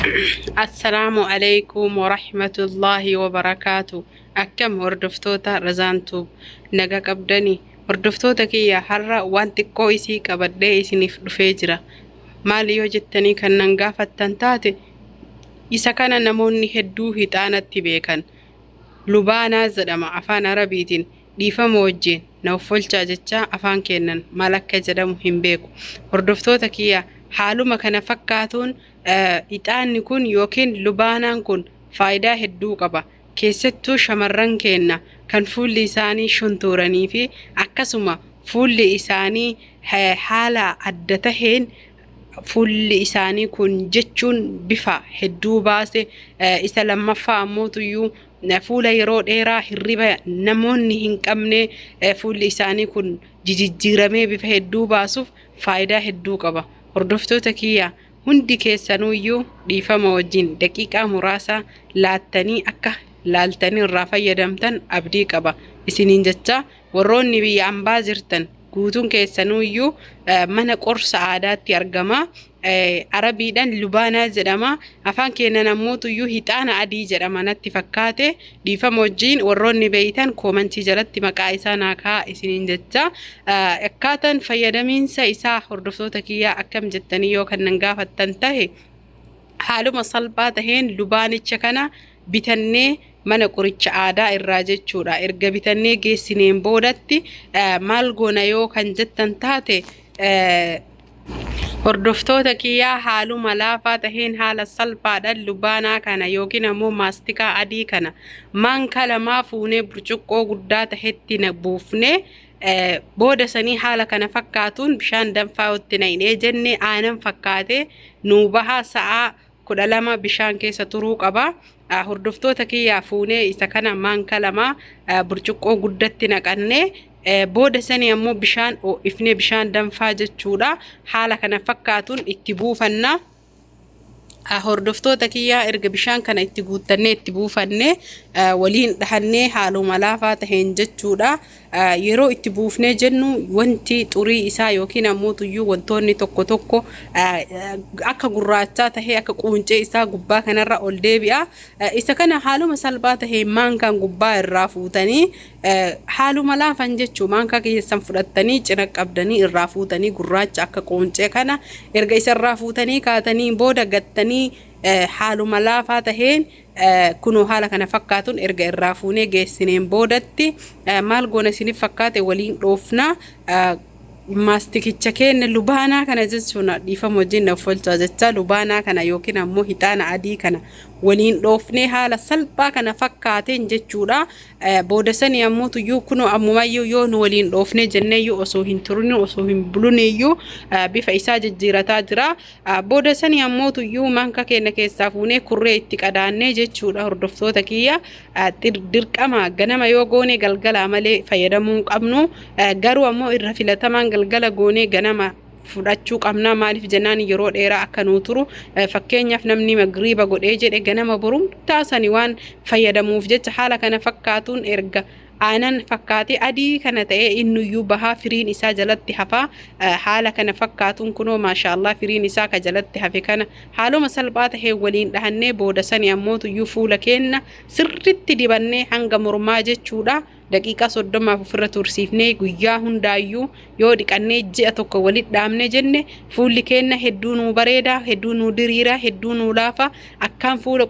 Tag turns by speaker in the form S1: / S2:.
S1: السلام عليكم ورحمة الله وبركاته. أكم هردفتوتا رزانتوب نجا قبدني هردفتوتا كي حرة وانت كويسي كبدي إسنف دفجرة مالي وجدتني كان ننقافة تنتاتي إسا كان نموني هدو هتانا تبيكن لبانا زدما أفان عربيتين ديفا موجين نوفلچا جچا أفان كينن مالك جدم همبيكو هردفتوتا كي حالما كان فكاتون ixaanni kun yookiin lubaanaan kun faayidaa hedduu qaba. Keessattuu shamarran keenya kan fuulli isaanii shuntuuranii fi akkasuma fuulli isaanii haala adda taheen fuulli isaanii kun jechuun bifa hedduu baase isa lammaffaa ammoo tuyyuu fuula yeroo dheeraa hirriba namoonni hin qabne fuulli isaanii kun jijjiiramee bifa hedduu baasuuf faayidaa hedduu qaba. Hordoftoota kiyya hundi keessanuyyuu dhiifama wajjin daqiiqaa muraasa laattanii akka laaltanii irraa fayyadamtan abdii qaba. Isiniin jecha warroonni biyya ambaa jirtan guutuun keessanuyyuu mana qorsa aadaatti argama. Arabiidhaan lubaanaa jedhama. Afaan keenyan ammoo tuyyuu hixaana adii jedhama natti fakkaate. Dhiifama wajjin warroonni beeytan koomentii jalatti maqaa isaa naakaa isiniin jecha. Akkaataan fayyadamiinsa isaa hordoftoota kiyyaa akkam jettanii yoo kan nan gaafattan tahe haaluma salphaa taheen lubaanicha kana bitannee mana qoricha aadaa irraa jechuudha. Erga bitannee geessineen boodatti maal goona yoo kan jettan taate hordoftoota kiyyaa haaluma laafaa taheen haala salphaadhaan lubaanaa kana yookiin ammoo maastikaa adii kana maanka lamaa fuunee burcuqqoo guddaa tahetti buufnee booda sanii haala kana fakkaatuun bishaan danfaa itti naqnee jenne aanan fakkaate nuu bahaa sa'aa 12 bishaan keessa turuu qaba. Hordoftoota kiyyaa fuunee isa kana maanka lama burcuqqoo guddatti naqannee booda sanii ammoo bishaan ifnee bishaan danfaa jechuudha. Haala kana fakkaatuun itti buufanna. Hordoftoota kiyyaa erga bishaan kana itti guuttannee itti buufannee waliin dhahannee haaluma laafaa taheen jechuudha. Yeroo itti buufnee jennu wanti xurii isaa yookiin ammoo tuyyuu wantoonni tokko tokko akka gurraachaa tahee akka quuncee isaa gubbaa kanarra ol deebi'a. Isa kana haaluma salphaa taheen maankaan gubbaa irraa fuutanii haaluma laafan jechuu maankaa keessan fudhattanii cina qabdanii irraa fuutanii gurraacha akka quuncee kana erga isarraa fuutanii kaatanii booda gattanii haaluma laafaa taheen kunoo haala kana fakkaatuun erga irraa fuunee geessineen boodatti maal goona isiniif fakkaate waliin dhoofna. Maastikicha keenya lubaanaa kana jechuun dhiifama wajjin naffolchaa jecha lubaanaa kana yookiin ammoo hixaana adii kana waliin dhoofnee haala salphaa kana fakkaateen jechuudha. Booda sanii ammoo tuyyuu kunoo ammumayyuu yoo nu waliin dhoofnee jenneeyyuu osoo hin turin osoo hin buluneeyyuu bifa isaa jijjiirataa jira. Booda sanii ammoo tuyyuu maanka keenya keessaa fuunee kurree itti qadaannee jechuudha. Hordoftoota kiyya dirqama ganama yoo goone galgala malee fayyadamuu qabnu. Garuu ammoo irra filatamaan galgala goone ganama fudhachuu qabna. Maaliif jennaan yeroo dheeraa akka nuu turu. Fakkeenyaaf namni magriiba godhee jedhe ganama boruun taasani waan fayyadamuuf jecha haala kana fakkaatuun erga aanan fakkaatee adii kana ta'ee innuyyuu bahaa firiin isaa jalatti hafa. Haala kana fakkaatuun kunoo maashaallah firiin isaa ka jalatti hafe kana haaluma salphaa tahee waliin dhahannee booda sanii ammoo tuyyuu fuula keenya sirritti dibannee hanga mormaa jechuudha. Daqiiqaa 30 ofirra tursiifnee guyyaa hundaayyuu yoo dhiqannee ji'a tokko walitti dhaabne jenne fuulli keenya hedduu nuu bareeda, hedduu nuu diriira, hedduu nuu laafa akkaan fuula